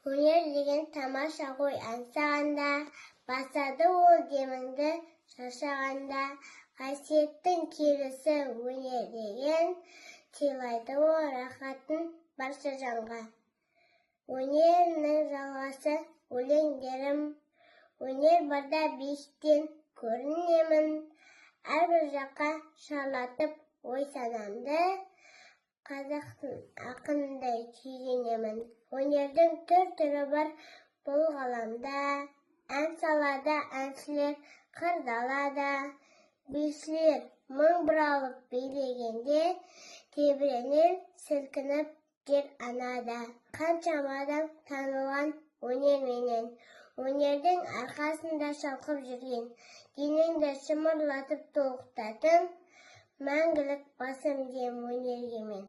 Өнер деген тамаша ғой, ән сағанда, басады ол деміңді шаршағанда. Қасиеттің келісі өнер деген, сыйлайды ол рахатын барша жанға. Өнерінің жалғасы өлеңдерім, өнер барда биіктен көрінемін. Әрбір жаққа шарлатып ой санамды, қазақтың ақындай күйленемін. Өнердің түр-түрі бар бұл ғаламда, ән салада әншілер қырдалада. Бишілер мың бұралып билегенде, тебіренер сілкініп жер анада. Қаншама адам танылған өнерменен, өнердің арқасында шалқып жүрген. Денеңді шымырлатып толқытатын, мәңгілік басым дем өнерге мен.